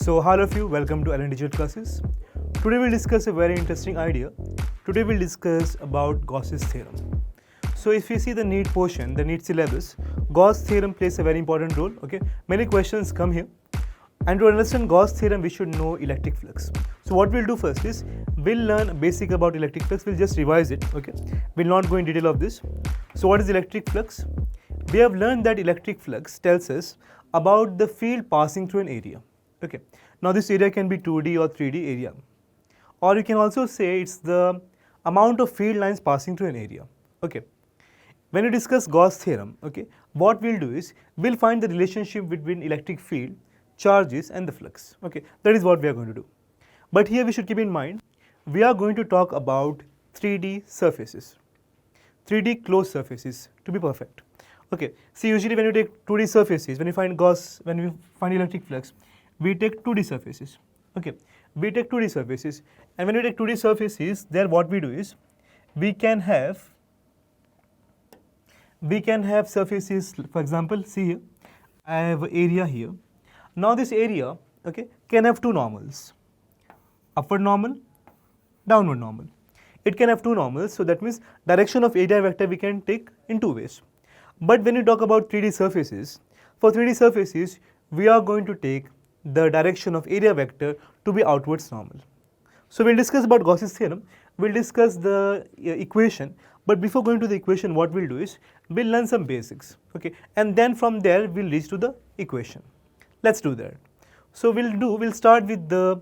So, all of you, welcome to Allen Digital Classes. Today we'll discuss a very interesting idea. Today we'll discuss about Gauss's theorem. So, if you see the NEET portion, the NEET syllabus, Gauss theorem plays a very important role. Okay, many questions come here. And to understand Gauss theorem, we should know electric flux. So, what we'll do first is we'll learn basic about electric flux. We'll just revise it. Okay, we'll not go in detail of this. So, what is electric flux? We have learned that electric flux tells us about the field passing through an area. Okay. Now this area can be 2D or 3D area, or you can also say it's the amount of field lines passing through an area. Okay. When we discuss Gauss theorem, okay, what we'll do is we'll find the relationship between electric field, charges and the flux. Okay, that is what we are going to do. But here we should keep in mind we are going to talk about 3D surfaces, 3D closed surfaces to be perfect. Okay, see usually when you take 2D surfaces, when you find Gauss, when we find electric flux, we take 2D surfaces. Okay, we take 2D surfaces, and when we take 2D surfaces, there what we do is we can have surfaces. For example, see here, I have an area here. Now this area, okay, can have two normals, upward normal, downward normal. It can have two normals, so that means direction of area vector we can take in two ways. But when you talk about 3D surfaces, for 3D surfaces, we are going to take the direction of area vector to be outwards normal. So we'll discuss about Gauss's theorem, we'll discuss the equation, but before going to the equation, what we'll do is we'll learn some basics, okay, and then from there we'll reach to the equation. Let's do that. So we'll start with the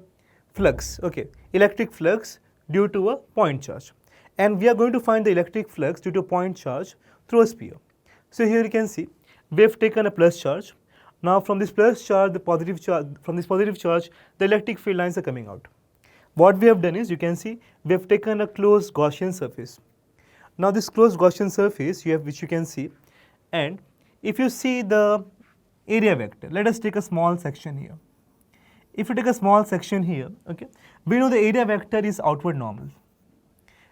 flux, okay, electric flux due to a point charge, and we are going to find the electric flux due to a point charge through a sphere. So here you can see we have taken a plus charge. Now from this plus charge, from this positive charge, the electric field lines are coming out. What we have done is, you can see, we have taken a closed Gaussian surface. Now this closed Gaussian surface, which you can see, and if you see the area vector, let us take a small section here. If you take a small section here, okay, we know the area vector is outward normal.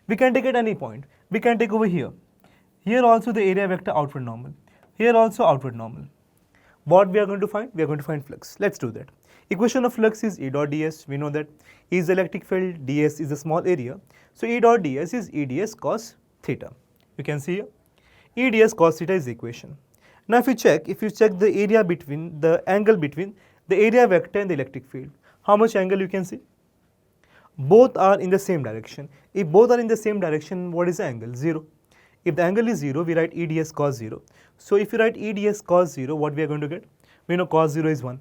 We can take at any point. We can take over here. Here also the area vector outward normal. Here also outward normal. What we are going to find? We are going to find flux. Let's do that. Equation of flux is E dot ds. We know that E is the electric field, ds is a small area. So E dot ds is E ds cos theta. You can see here. E ds cos theta is the equation. Now if you check the area between, the angle between the area vector and the electric field, how much angle you can see? Both are in the same direction. If both are in the same direction, what is the angle? 0. If the angle is 0, we write E ds cos 0. So if you write E ds cos 0, what we are going to get? We know cos 0 is 1.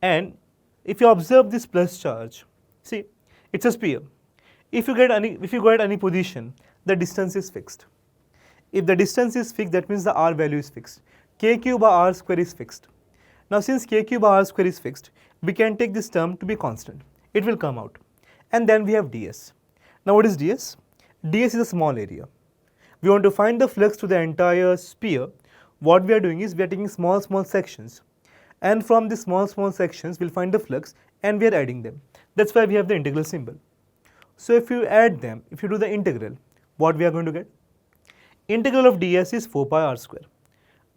And if you observe this plus charge, see, it's a sphere. If you go at any position, the distance is fixed. If the distance is fixed, that means the r value is fixed. K cube by r square is fixed. Now since K cube by r square is fixed, we can take this term to be constant. It will come out. And then we have ds. Now what is ds? ds is a small area. We want to find the flux to the entire sphere. What we are doing is we are taking small sections, and from the small sections we'll find the flux, and we are adding them. That's why we have the integral symbol. So if you add them, if you do the integral, what we are going to get? Integral of ds is 4 pi r square,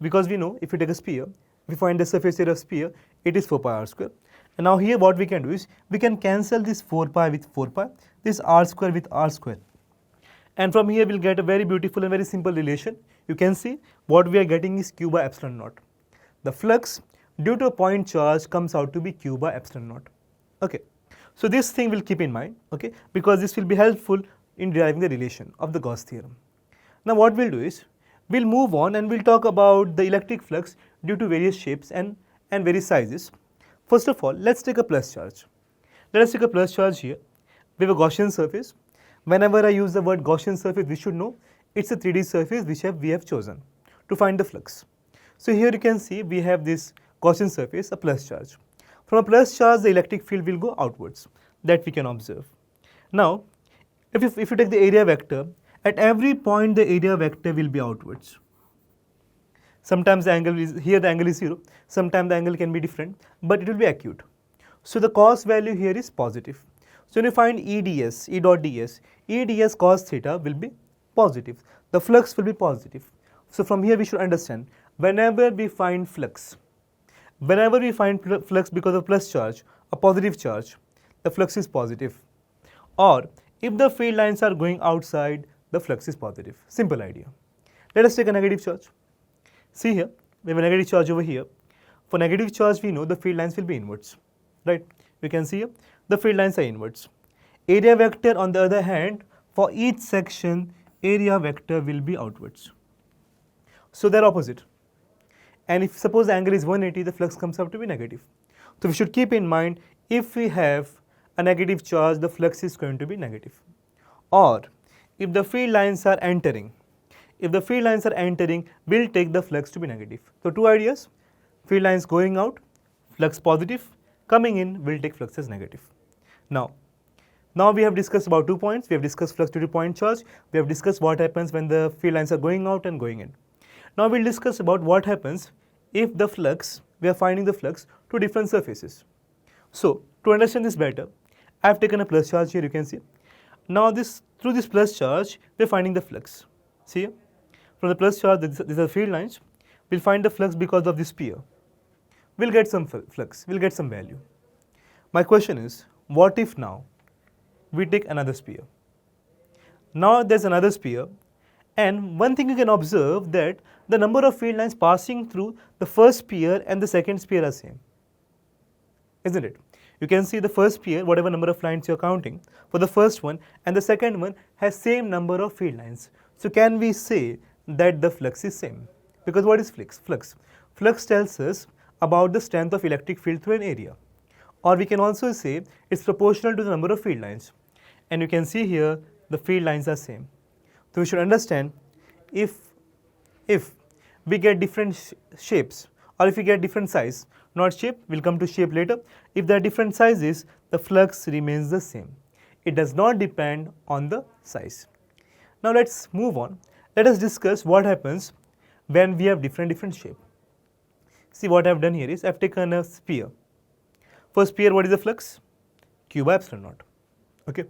because we know if you take a sphere, we find the surface area of sphere, it is 4 pi r square. And now here what we can do is we can cancel this 4 pi with 4 pi, this r square with r square. And from here we'll get a very beautiful and very simple relation. You can see what we are getting is q by epsilon naught. The flux due to a point charge comes out to be q by epsilon naught. Okay, so this thing we'll keep in mind, okay, because this will be helpful in deriving the relation of the Gauss theorem. Now what we'll do is we'll move on and we'll talk about the electric flux due to various shapes and various sizes. First of all, let's take a plus charge. Let us take a plus charge here. We have a Gaussian surface. Whenever I use the word Gaussian surface, we should know it's a 3D surface which we have chosen to find the flux. So here you can see we have this Gaussian surface, a plus charge. From a plus charge, the electric field will go outwards. That we can observe. Now, if you take the area vector, at every point the area vector will be outwards. Sometimes the angle is, here the angle is 0, sometimes the angle can be different, but it will be acute. So the cos value here is positive. So when you find E dot ds, E ds cos theta will be positive. The flux will be positive. So from here we should understand, whenever we find flux, Whenever we find flux because of plus charge, a positive charge, the flux is positive. Or if the field lines are going outside, the flux is positive. Simple idea. Let us take a negative charge. See here, we have a negative charge over here. For negative charge, we know the field lines will be inwards, right? We can see here, the field lines are inwards. Area vector, on the other hand, for each section, area vector will be outwards. So they're opposite. And if suppose the angle is 180, the flux comes out to be negative. So we should keep in mind, if we have a negative charge, the flux is going to be negative. Or if the field lines are entering, we'll take the flux to be negative. So two ideas, field lines going out, flux positive, coming in, we'll take flux as negative. Now we have discussed about 2 points. We have discussed flux due to point charge. We have discussed what happens when the field lines are going out and going in. Now we'll discuss about what happens if the flux, we are finding the flux to different surfaces. So to understand this better, I have taken a plus charge here, you can see. Now through this plus charge, we are finding the flux. See here? From the plus charge, these are field lines. We'll find the flux because of this sphere. We'll get some flux, we'll get some value. My question is, what if now we take another sphere? Now there's another sphere, and one thing you can observe that the number of field lines passing through the first sphere and the second sphere are same, isn't it? You can see the first sphere, whatever number of lines you're counting for the first one, and the second one has same number of field lines. So can we say that the flux is same? Because what is flux? Flux tells us about the strength of electric field through an area. Or we can also say it's proportional to the number of field lines. And you can see here the field lines are same. So we should understand, if we get different shapes, or if we get different size, not shape, we'll come to shape later. If there are different sizes, the flux remains the same. It does not depend on the size. Now let's move on. Let us discuss what happens when we have different shape. See, what I have done here is I have taken a sphere. For sphere, what is the flux? Q by epsilon naught. Okay.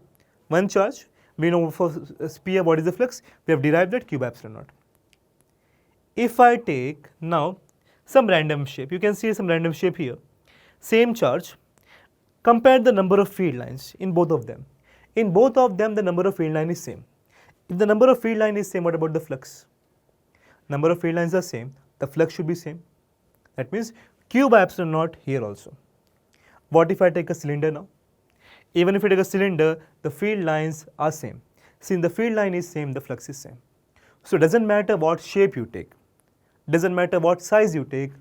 One charge, we know for sphere what is the flux. We have derived that Q by epsilon naught. If I take now some random shape, you can see some random shape here. Same charge, compare the number of field lines in both of them. In both of them, the number of field line is same. If the number of field line is same, what about the flux? Number of field lines are same, the flux should be same. That means Q by epsilon naught here also. What if I take a cylinder now? Even if I take a cylinder, the field lines are same. Since the field line is same, the flux is same. So it doesn't matter what shape you take, doesn't matter what size you take,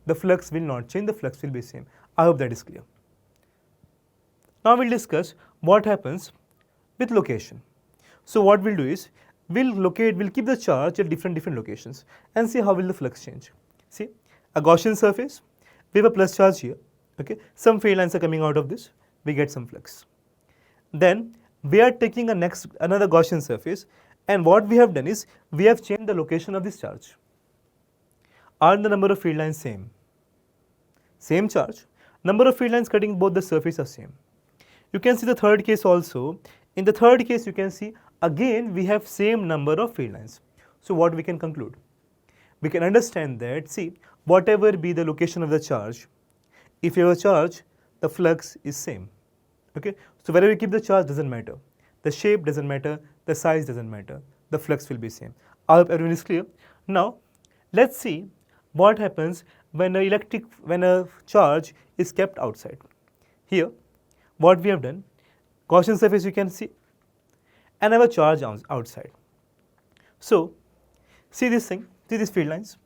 the flux will not change, the flux will be same. I hope that is clear. Now we'll discuss what happens with location. So what we'll do is, we'll keep the charge at different locations and see how will the flux change. See, a Gaussian surface, we have a plus charge here, okay, some field lines are coming out of this, we get some flux. Then we are taking another Gaussian surface, and what we have done is, we have changed the location of this charge. Are the number of field lines same? Same charge, number of field lines cutting both the surface are same. You can see the third case also. In the third case, you can see again we have same number of field lines. So what we can conclude? We can understand that, see, whatever be the location of the charge, if you have a charge, the flux is same. Okay, so wherever you keep the charge doesn't matter. The shape doesn't matter, the size doesn't matter, the flux will be same. I hope everyone is clear. Now let's see what happens when a charge is kept outside. Here, what we have done, Gaussian surface you can see, and I have a charge outside. So see this thing, see these field lines,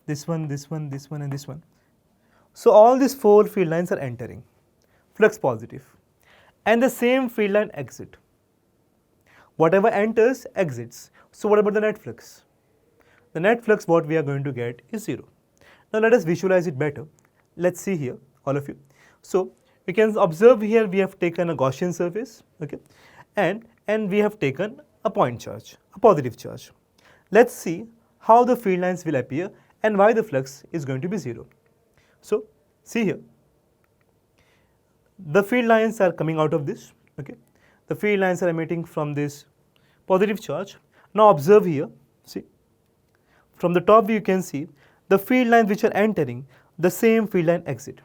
this one, this one, this one, and this one. So all these 4 field lines are entering, flux positive, and the same field line exit. Whatever enters, exits. So what about the net flux? The net flux, what we are going to get is 0. Now let us visualize it better. Let's see here, all of you. So we can observe here we have taken a Gaussian surface, okay, and we have taken a point charge, a positive charge. Let's see how the field lines will appear and why the flux is going to be 0. So see here, the field lines are coming out of this, okay. The field lines are emitting from this positive charge. Now observe here, see, from the top view you can see the field lines which are entering, the same field line exit.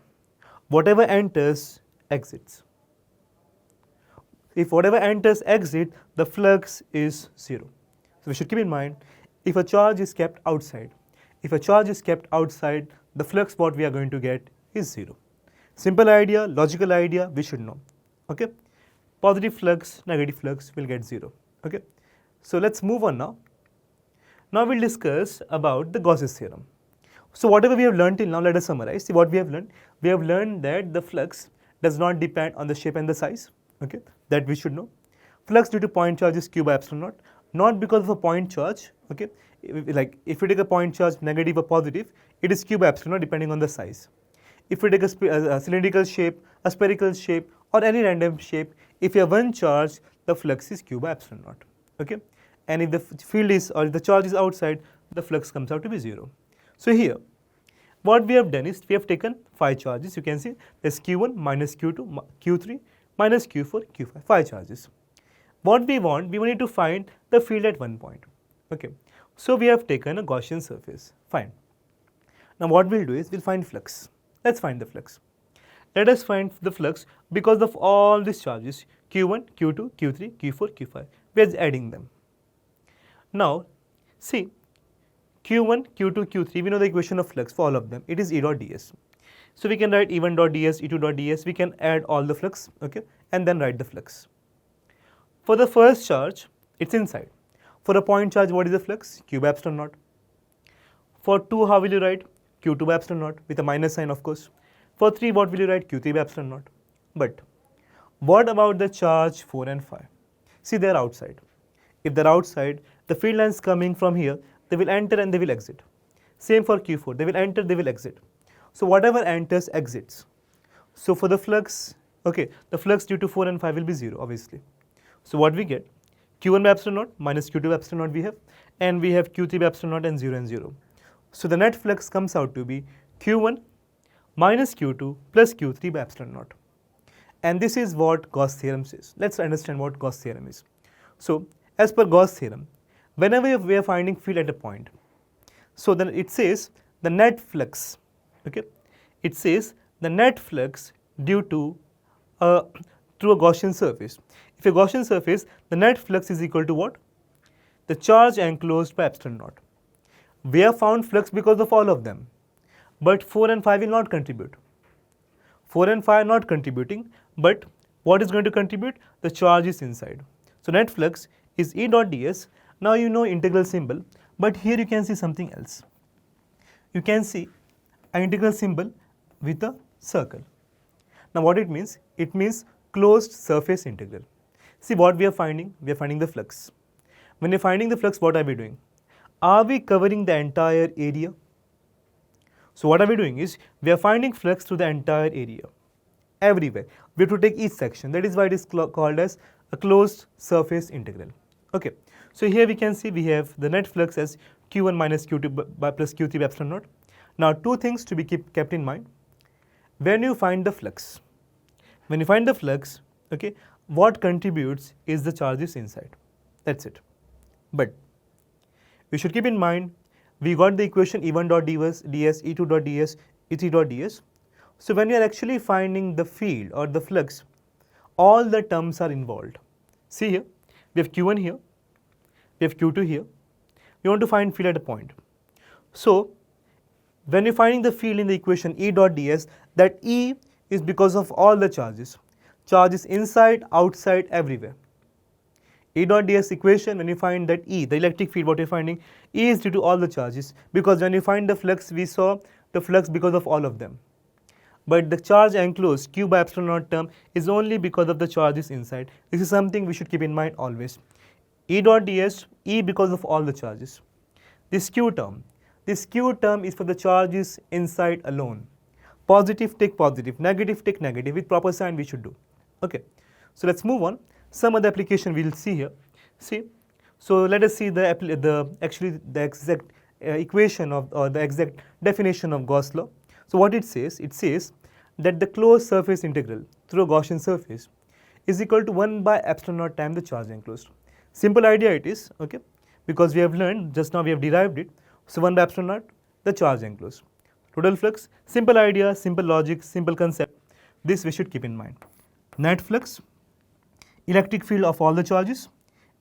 Whatever enters, exits. If whatever enters exit, the flux is 0. So we should keep in mind, if a charge is kept outside, the flux what we are going to get is 0. Simple idea, logical idea, we should know. Okay? Positive flux, negative flux will get 0. Okay? So let's move on now. Now we'll discuss about the Gauss's theorem. So whatever we have learned till now, let us summarize. See what we have learned. We have learned that the flux does not depend on the shape and the size. Okay, that we should know. Flux due to point charge is q by epsilon naught, not because of a point charge. Okay, like if you take a point charge, negative or positive, it is q by epsilon naught depending on the size. If you take a cylindrical shape, a spherical shape, or any random shape, if you have one charge, the flux is q by epsilon naught. Okay, and if the field is or if the charge is outside, the flux comes out to be 0. So here, what we have done is we have taken 5 charges. You can see there's q1 minus q2, q3 minus q4, q5, 5 charges. What we want, we need to find the field at one point. Okay, so we have taken a Gaussian surface. Fine. Now what we'll do is we'll find flux. Let's find the flux. Let us find the flux because of all these charges q1, q2, q3, q4, q5. We are adding them. Now see q1, q2, q3, we know the equation of flux for all of them. It is E dot ds. So we can write E1 dot ds, E2 dot ds. We can add all the flux, okay, and then write the flux. For the first charge, it's inside. For a point charge, what is the flux? Q by epsilon naught. For 2, how will you write? Q2 by epsilon naught with a minus sign, of course. For 3, what will you write? Q3 by epsilon naught. But what about the charge 4 and 5? See, they're outside. If they're outside, the field lines coming from here, they will enter and they will exit. Same for Q4, they will enter, they will exit. So whatever enters, exits. So for the flux, okay, the flux due to 4 and 5 will be 0, obviously. So what we get? Q1 by epsilon naught minus Q2 by epsilon naught we have, and we have Q3 by epsilon naught and 0 and 0. So the net flux comes out to be Q1 minus Q2 plus Q3 by epsilon naught. And this is what Gauss theorem says. Let's understand what Gauss theorem is. So as per Gauss theorem, whenever we are finding field at a point, so then it says the net flux, okay, it says the net flux due to through a Gaussian surface. If a Gaussian surface, the net flux is equal to what? The charge enclosed by epsilon naught. We have found flux because of all of them, but 4 and 5 will not contribute. 4 and 5 are not contributing, but what is going to contribute? The charge is inside. So net flux is E dot ds. Now you know integral symbol, but here you can see something else. You can see an integral symbol with a circle. Now what it means? It means closed surface integral. See what we are finding? We are finding the flux. When you are finding the flux, what are we doing? Are we covering the entire area? So what are we doing is, we are finding flux through the entire area, everywhere. We have to take each section. That is why it is called as a closed surface integral. Okay. So here we can see we have the net flux as Q1 minus Q2 by plus Q3 by epsilon naught. Now two things to be kept in mind. When you find the flux, okay, what contributes is the charges inside. That's it. But we should keep in mind, we got the equation E1 dot ds, E2 dot ds, E3 dot ds. So when we are actually finding the field or the flux, all the terms are involved. See here, we have Q1 here, we have Q2 here. We want to find field at a point. So when you're finding the field in the equation E dot ds, that E is because of all the charges. Charges inside, outside, everywhere. E dot ds equation, when you find that E, the electric field, what you're finding, E is due to all the charges, because when you find the flux, we saw the flux because of all of them. But the charge enclosed, Q by epsilon naught term, is only because of the charges inside. This is something we should keep in mind always. E dot ds, E because of all the charges. This Q term is for the charges inside alone. Positive take positive, negative take negative, with proper sign we should do. Okay, so let's move on. Some other application we will see here. See, so let us see the exact equation of, or the exact definition of Gauss law. So what it says that the closed surface integral through a Gaussian surface is equal to 1 by epsilon naught times the charge enclosed. Simple idea it is, okay, because we have learned just now, we have derived it. So 1 by epsilon naught, the charge enclosed. Total flux, simple idea, simple logic, simple concept. This we should keep in mind. Net flux, electric field of all the charges.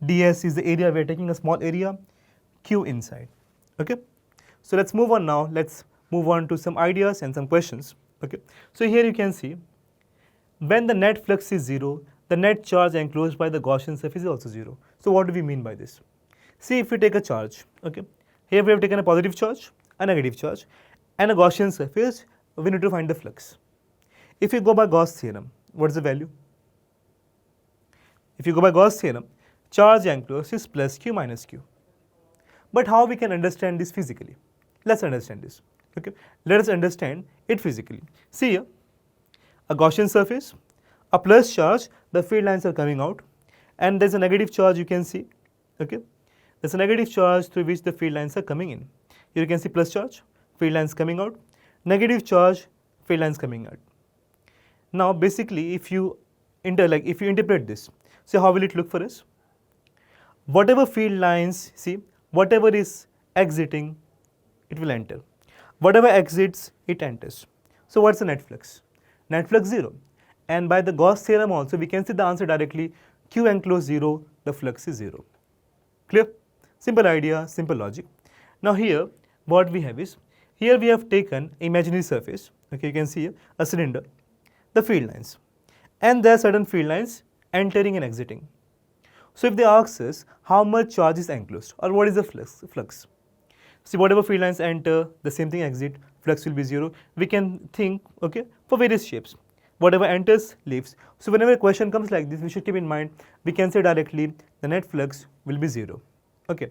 ds is the area, we are taking a small area, q inside. Okay. So let's move on now. Let's move on to some ideas and some questions. Okay. So here you can see, when the net flux is 0, the net charge enclosed by the Gaussian surface is also 0. So what do we mean by this? See, if we take a charge, okay, here we have taken a positive charge, a negative charge, and a Gaussian surface, we need to find the flux. If you go by Gauss theorem, what is the value? If you go by Gauss theorem, charge enclosed is plus q minus q. But how we can understand this physically? Let's understand this. Okay, let us understand it physically. See here, a Gaussian surface, a plus charge, the field lines are coming out, and there's a negative charge you can see. Okay, there's a negative charge through which the field lines are coming in. Here you can see plus charge, field lines coming out, negative charge, field lines coming out. Now basically, if you interpret this, so how will it look for us? Whatever field lines, see, whatever is exiting, it will enter. Whatever exits, it enters. So what's the net flux? Net flux 0. And by the Gauss theorem also, we can see the answer directly. Q enclosed 0, the flux is 0. Clear? Simple idea, simple logic. Now here, what we have is, here we have taken imaginary surface. Okay, you can see here, a cylinder, the field lines. And there are certain field lines entering and exiting. So if they ask us how much charge is enclosed or what is the flux. See, whatever field lines enter, the same thing exit, flux will be 0. We can think, okay, for various shapes. Whatever enters, leaves. So whenever a question comes like this, we should keep in mind, we can say directly the net flux will be 0. Okay.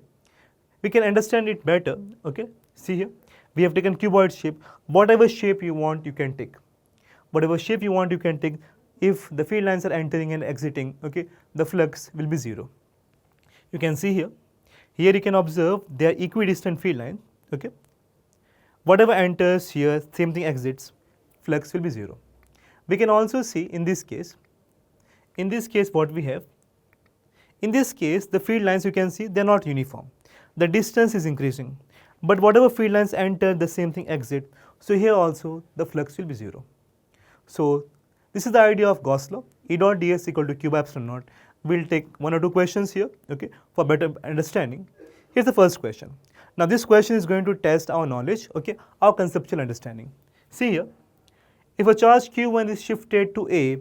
We can understand it better. Okay. See here, we have taken cuboid shape. Whatever shape you want, you can take. Whatever shape you want, you can take. If the field lines are entering and exiting, okay, the flux will be 0. You can see here. Here you can observe they are equidistant field lines. Okay. Whatever enters here, same thing exits, flux will be 0. We can also see in this case what we have. In this case, the field lines you can see they are not uniform. The distance is increasing. But whatever field lines enter, the same thing exit. So here also the flux will be 0. So this is the idea of Gauss law. E dot ds equal to q by epsilon naught. We'll take 1 or 2 questions here, okay, for better understanding. Here's the first question. Now this question is going to test our knowledge, okay, our conceptual understanding. See here, if a charge q1 is shifted to A,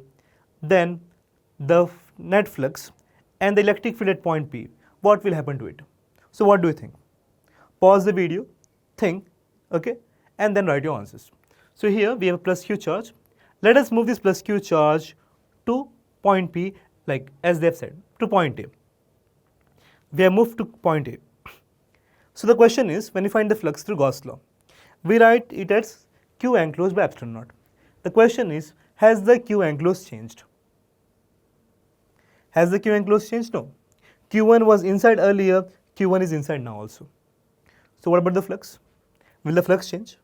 then the net flux and the electric field at point P, what will happen to it? So what do you think? Pause the video, think, okay, and then write your answers. So here we have a plus q charge. Let us move this plus q charge to point P, like as they have said, to point A. We have moved to point A. So the question is, when we find the flux through Gauss law, we write it as q enclosed by epsilon naught. The question is, has the q enclosed changed? Has the q enclosed changed? No. q1 was inside earlier, q1 is inside now also. So what about the flux? Will the flux change?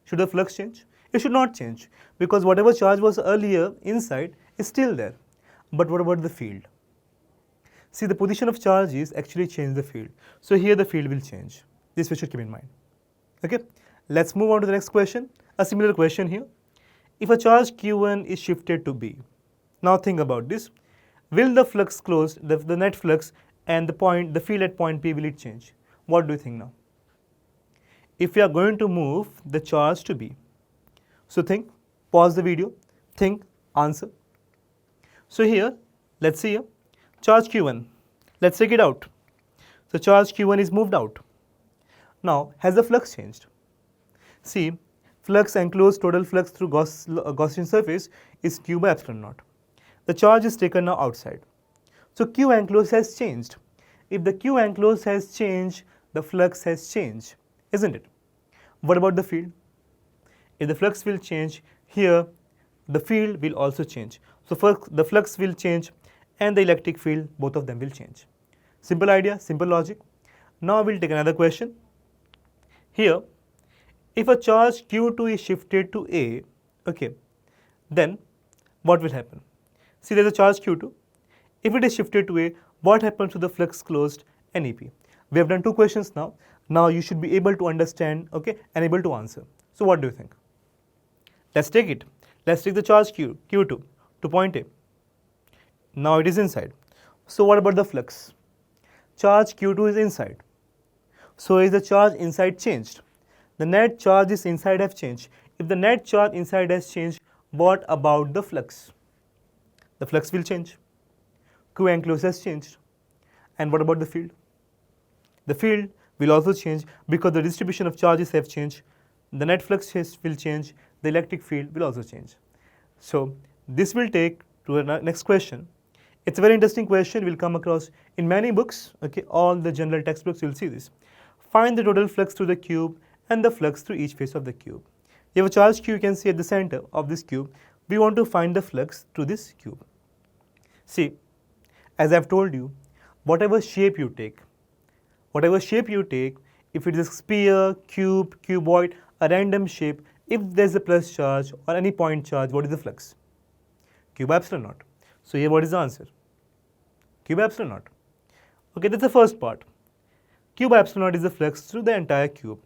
Should the flux change? It should not change, because whatever charge was earlier inside is still there. But what about the field? See, the position of charge is actually change the field. So here the field will change. This we should keep in mind. Okay, let's move on to the next question. A similar question here. If a charge q1 is shifted to B, now think about this. Will the flux closed, the net flux and the field at point P, will it change? What do you think now? If we are going to move the charge to B, so think, pause the video, think, answer. So here, let's see here, charge q1, let's take it out. So charge q1 is moved out. Now, has the flux changed? See, flux enclosed total flux through Gaussian surface is q by epsilon naught. The charge is taken now outside. So q enclosed has changed. If the q enclosed has changed, the flux has changed, isn't it? What about the field? If the flux will change, here the field will also change. So first the flux will change and the electric field, both of them will change. Simple idea, simple logic. Now we'll take another question. Here, if a charge q2 is shifted to A, okay, then what will happen? See, there's a charge q2. If it is shifted to A, what happens to the flux closed NEP? We have done 2 questions now. Now you should be able to understand, okay, and able to answer. So what do you think? Let's take it. Let's take the charge Q2 to point A. Now it is inside. So what about the flux? Charge Q2 is inside. So is the charge inside changed? The net charge is inside have changed. If the net charge inside has changed, what about the flux? The flux will change. Q enclosed has changed. And what about the field? The field will also change because the distribution of charges have changed. The net flux will change. The electric field will also change. So this will take to the next question. It's a very interesting question. We'll come across in many books. Okay, all the general textbooks you'll see this. Find the total flux through the cube and the flux through each face of the cube. You have a charge Q, you can see at the center of this cube. We want to find the flux through this cube. See, as I've told you, whatever shape you take, if it is a sphere, cube, cuboid, a random shape, if there's a plus charge or any point charge, what is the flux? Q by epsilon naught. So here what is the answer? Q by epsilon naught. Okay, that's the first part. Q by epsilon naught is the flux through the entire cube.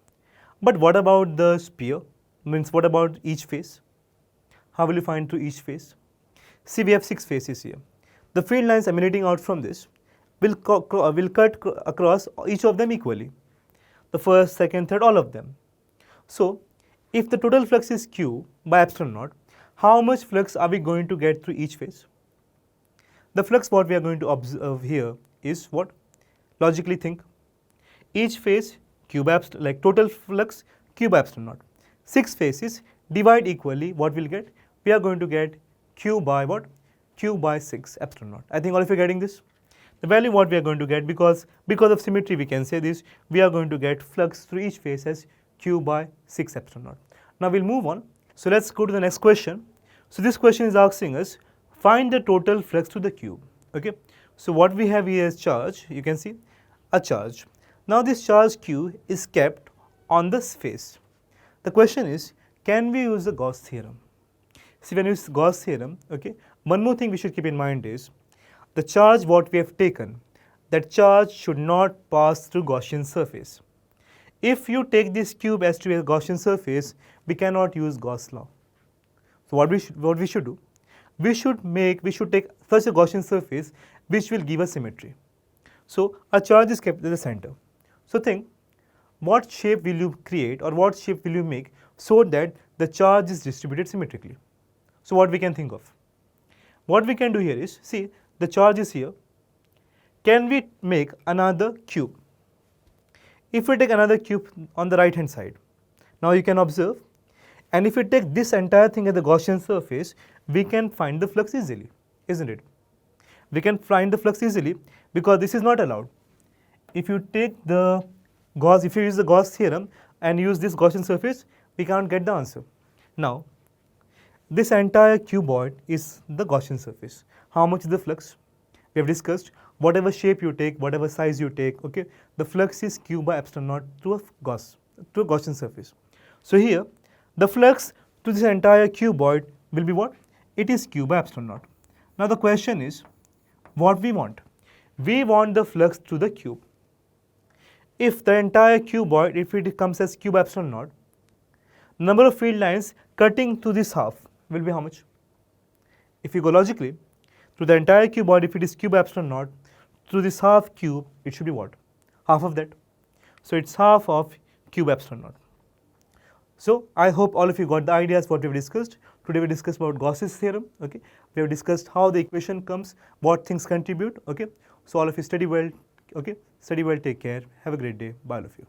But what about the sphere? Means what about each face? How will you find through each face? See, we have 6 faces here. The field lines emanating out from this will cut across each of them equally. The first, second, third, all of them. So, if the total flux is Q by epsilon naught, how much flux are we going to get through each face? The flux what we are going to observe here is what? Logically think. Each face Q by epsilon, like total flux Q by epsilon naught. 6 faces divide equally, what we'll get? We are going to get Q by what? Q by 6 epsilon naught. I think all of you are getting this. The value what we are going to get, because of symmetry we can say this, we are going to get flux through each face as Q by 6 epsilon naught. Now we'll move on. So let's go to the next question. So this question is asking us, find the total flux through the cube. Okay. So what we have here is charge, you can see a charge. Now this charge Q is kept on this face. The question is, can we use the Gauss theorem? See, when we use Gauss theorem, okay, one more thing we should keep in mind is, the charge what we have taken, that charge should not pass through Gaussian surface. If you take this cube as to a Gaussian surface, we cannot use Gauss law. So what we should do? We should take such a Gaussian surface which will give us symmetry. So a charge is kept at the center. So think, what shape will you create or what shape will you make so that the charge is distributed symmetrically? So what we can think of? What we can do here is, see, the charge is here. Can we make another cube? If we take another cube on the right hand side, now you can observe, and if we take this entire thing at the Gaussian surface, we can find the flux easily, isn't it? We can find the flux easily because this is not allowed. If you take the Gauss, if you use the Gauss theorem and use this Gaussian surface, we can't get the answer. Now, this entire cuboid is the Gaussian surface. How much is the flux? We have discussed, whatever shape you take, whatever size you take, okay, the flux is Q by epsilon naught to a Gaussian surface. So here, the flux to this entire cuboid will be what? It is Q by epsilon naught. Now the question is, what we want? We want the flux to the cube. If the entire cuboid, if it comes as Q by epsilon naught, number of field lines cutting to this half will be how much? If you go logically, to the entire cuboid, if it is Q by epsilon naught, through this half cube, it should be what? Half of that. So it's half of Q by epsilon naught. So I hope all of you got the ideas what we have discussed. Today we discussed about Gauss's theorem. Okay, we have discussed how the equation comes, what things contribute. Okay, so all of you study well. Okay, study well. Take care. Have a great day. Bye, all of you.